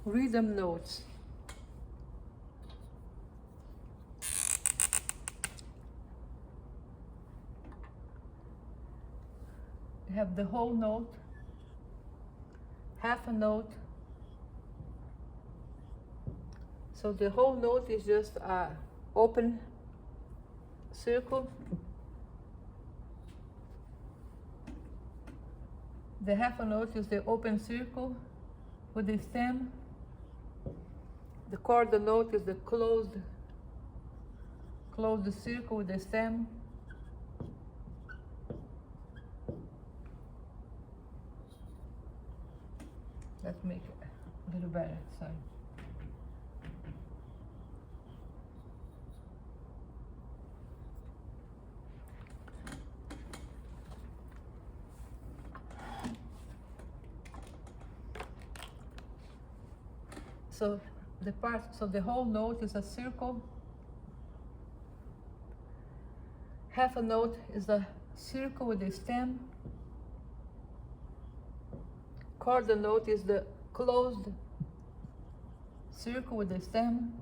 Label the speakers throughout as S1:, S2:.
S1: rhythm notes. You have the whole note, half a note. So the whole note is just a open circle. The half a note is the open circle with the stem. The quarter note is the closed circle with the stem. Let's make it a little better, sorry. So the whole note is a circle. Half a note is a circle with the stem. Quarter note is the closed circle with the stem.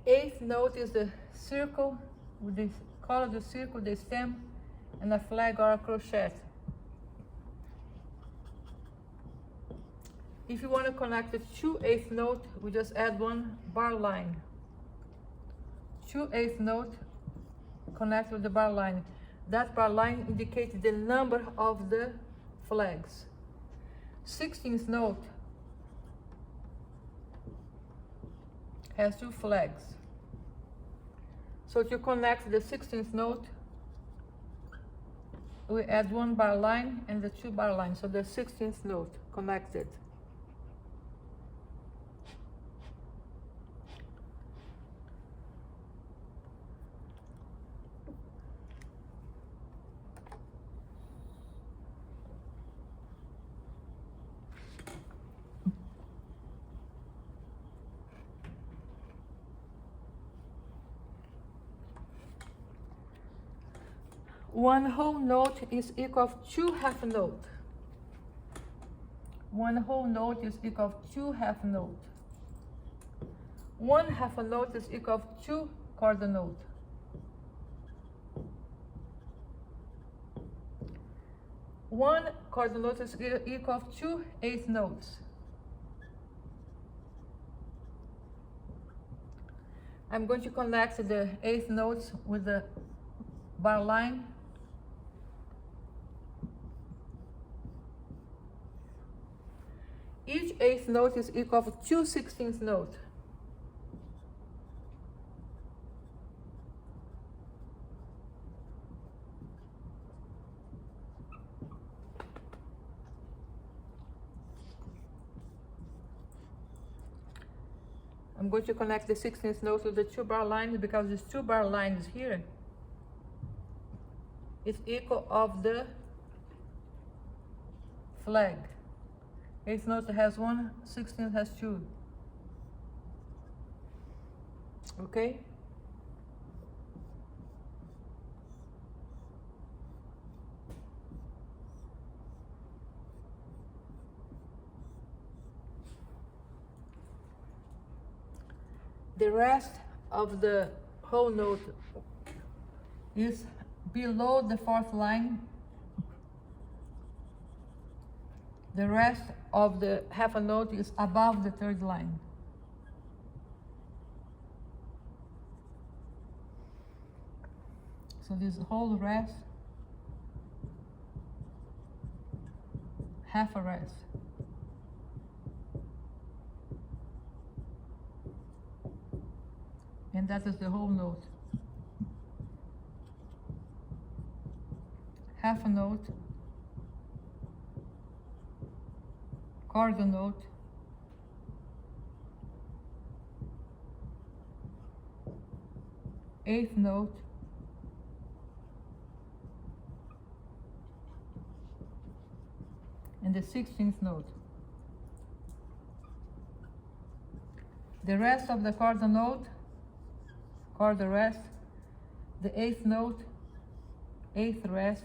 S1: Eighth note is the circle with the colored circle with the stem and a flag or a crochet. If you want to connect the 2/8 note, we just add one bar line. 2/8 note connect with the bar line. That bar line indicates the number of the flags. 16th note has 2 flags. So to connect the 16th note, we add one bar line and the 2 bar lines. So the 16th note connected. One whole note is equal to 2 half note. One whole note is equal to 2 half note. One half a note is equal to 2 quarter note. One quarter note is equal to 2/8 notes. I'm going to connect the 8th notes with the bar line. Each 8th note is equal to 2 16th notes. I'm going to connect the 16th note with the 2 bar lines because these 2 bar lines here is equal of the flag. 8th note has 1, 16th has 2. Okay? The rest of the whole note is below the 4th line. The rest of the half a note is above the 3rd line. So this whole rest, half a rest. And that is the whole note. Half a note, quarter note, eighth note, and the 16th note. The rest of the quarter note, quarter rest, the 8th note, 8th rest,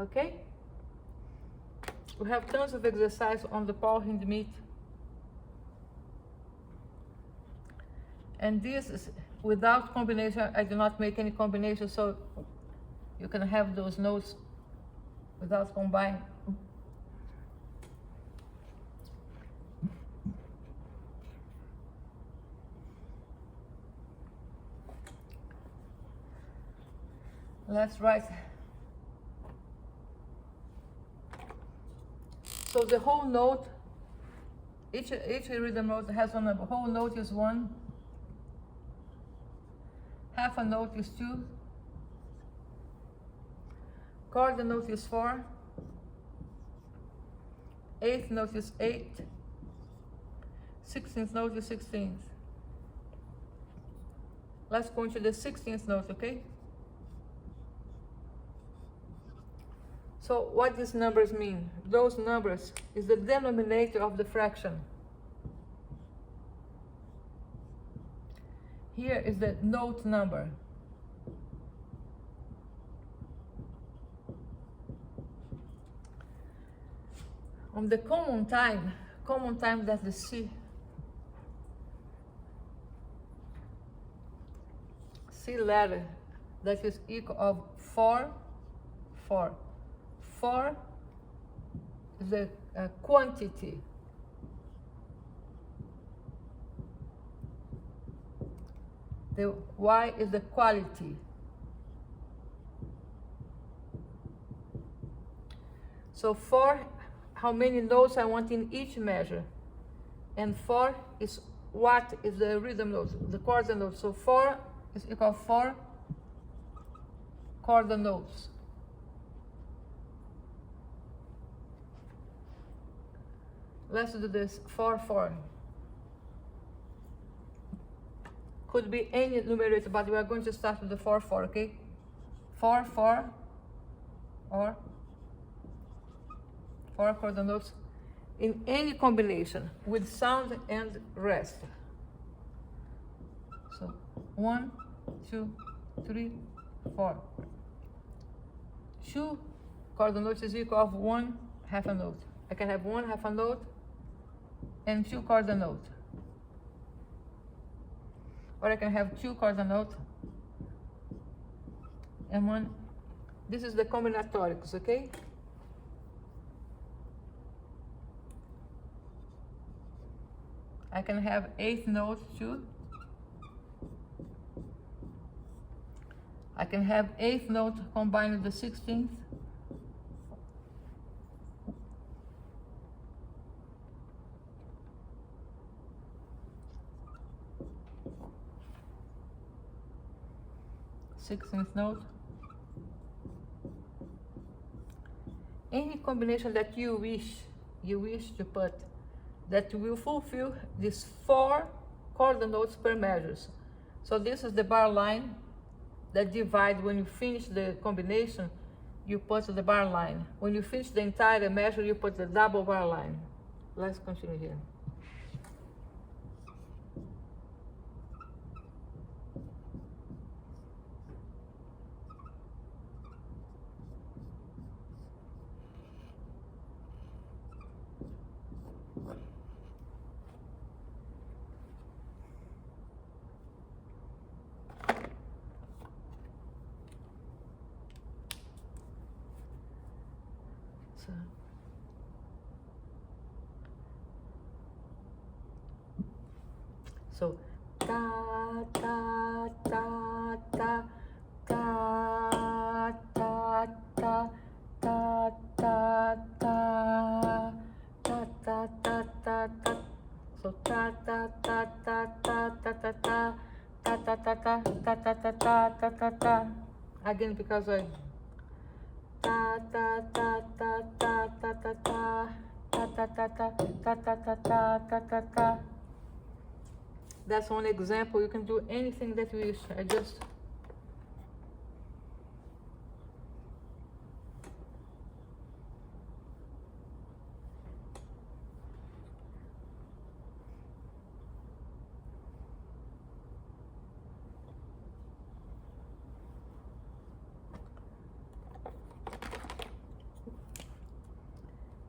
S1: Okay? We have tons of exercise on the power hinge meet. And this is without combination. I do not make any combination, so you can have those notes without combine. Let's write. So the whole note, each rhythm note has one number. Whole note is 1. Half a note is 2. Quarter note is 4. Eighth note is 8. 16th note is 16. Let's go into the 16th note, okay? So what these numbers mean? Those numbers is the denominator of the fraction. Here is the note number. On the common time that's the C letter, that is equal of 4, 4. 4 is the quantity. The Y is the quality. So 4, how many notes I want in each measure. And 4 is what is the rhythm note, the quarter note. So 4 is equal to 4 quarter notes. Let's do this, 4, 4. Could be any numerator, but we are going to start with the 4, 4, okay? 4, 4, or 4 quarter notes in any combination with sound and rest. So 1, 2, 3, 4. 2 quarter notes is equal of 1 half a note. I can have 1 half a note and 2 quarter note. Or I can have 2 quarter note and 1. This is the combinatorics, okay? I can have 8th note 2. I can have 8th note combined with the 16th. Note. Any combination that you wish to put that will fulfill these 4 quarter notes per measures. So this is the bar line that divide. When you finish the combination, you put the bar line. When you finish the entire measure, you put the double bar line. Let's continue here. So ta ta ta ta ta ta ta ta ta ta ta ta ta ta ta. So ta ta ta ta ta ta ta ta ta ta ta ta ta ta ta ta ta ta. Again, because I ta ta ta ta ta ta ta ta ta ta ta ta ta ta ta ta ta. That's one example. You can do anything that you wish. I just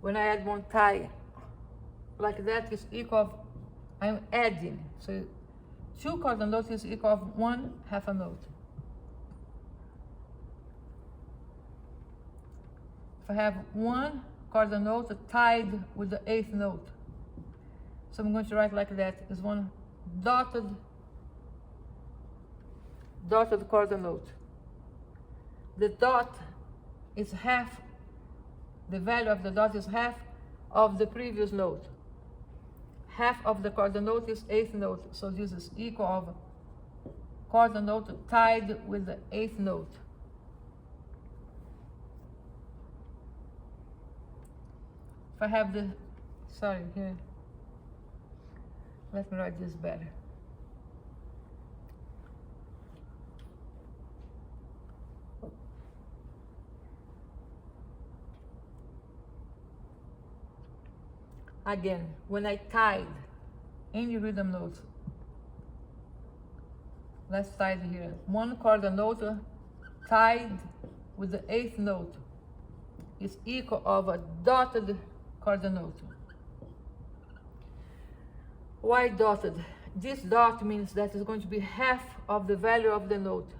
S1: When I add one tie like that is equal of, I'm adding. So 2 quarter notes is equal of 1 half a note. If I have 1 quarter note tied with the 8th note, so I'm going to write like that, is one dotted quarter note. The dot is half, the value of the dot is half of the previous note. Half of the quarter note is 8th note, so this is equal of quarter note tied with the 8th note. If I have the, sorry, here, let me write this better. Again, when I tied any rhythm note, let's tie it here. 1 quarter note tied with the 8th note is equal of a dotted quarter note. Why dotted? This dot means that it's going to be half of the value of the note.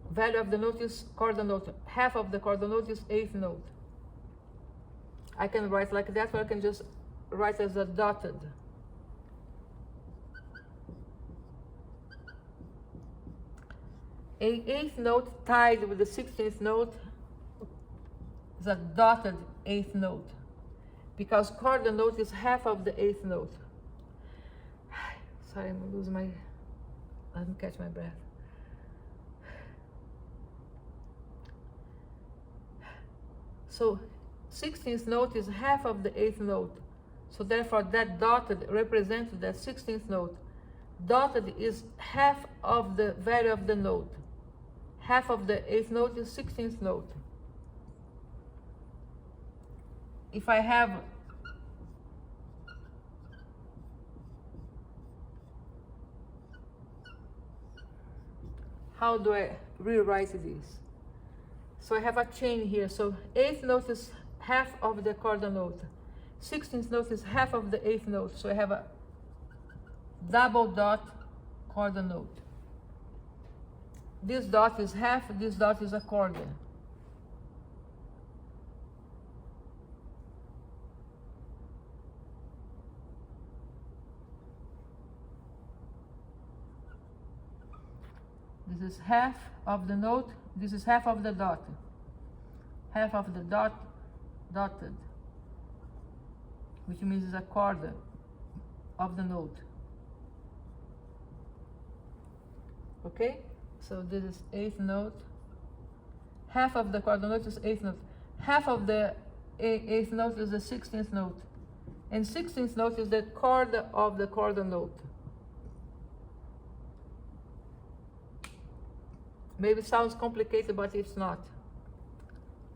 S1: Value of the note is quarter note. Half of the quarter note is 8th note. I can write like that, or I can just write as a dotted. A 8th note tied with the 16th note is a dotted 8th note, because quarter note is half of the 8th note. Sorry, I'm losing my, let me catch my breath. So 16th note is half of the 8th note. So therefore that dotted represents that 16th note. Dotted is half of the value of the note. Half of the 8th note is 16th note. If I have how do I rewrite this? So I have a chain here. So 8th note is half of the quarter note. 16th note is half of the 8th note. So I have a double dot quarter note. This dot is half, this dot is a quarter. This is half of the note, this is half of the dot. Half of the dot dotted, which means it's a quarter of the note. Okay? So this is 8th note. Half of the quarter note is 8th note. Half of the 8th note is the 16th note. And 16th note is the quarter of the quarter note. Maybe it sounds complicated, but it's not.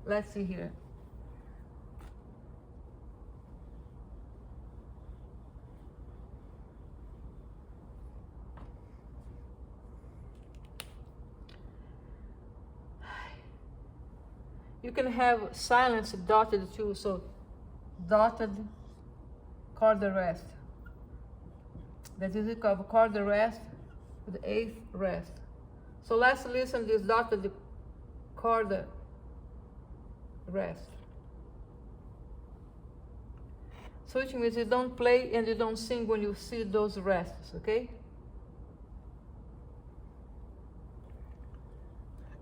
S1: Let's see here. You can have silence dotted too, so dotted quarter rest. That is equal to quarter rest with 8th rest. So let's listen this dotted quarter rest. So which means you don't play and you don't sing when you see those rests, okay?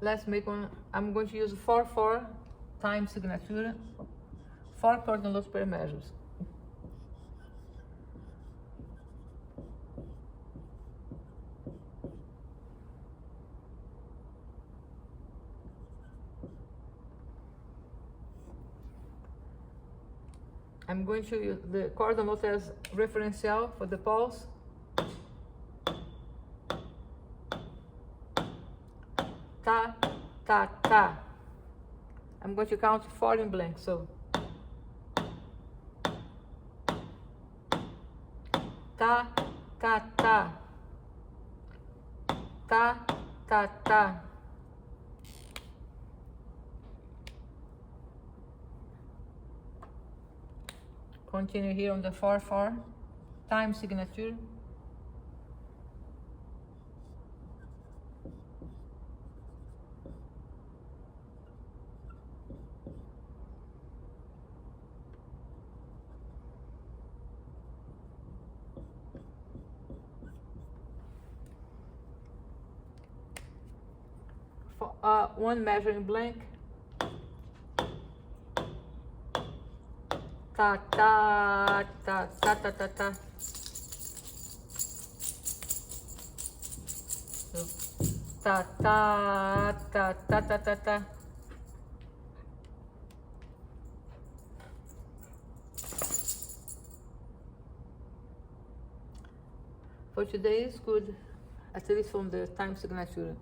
S1: Let's make one. I'm going to use 4/4 time signature, 4 quarter notes per measures. I'm going to use the quarter note as referential for the pulse. Ta, ta, ta. I'm going to count 4 in blank, so ta, ta, ta, ta, ta, ta. Continue here on the far time signature. For, one measuring blank. Ta ta ta ta ta ta ta. So, ta ta ta ta ta ta ta. For today is good, at least from the time signature.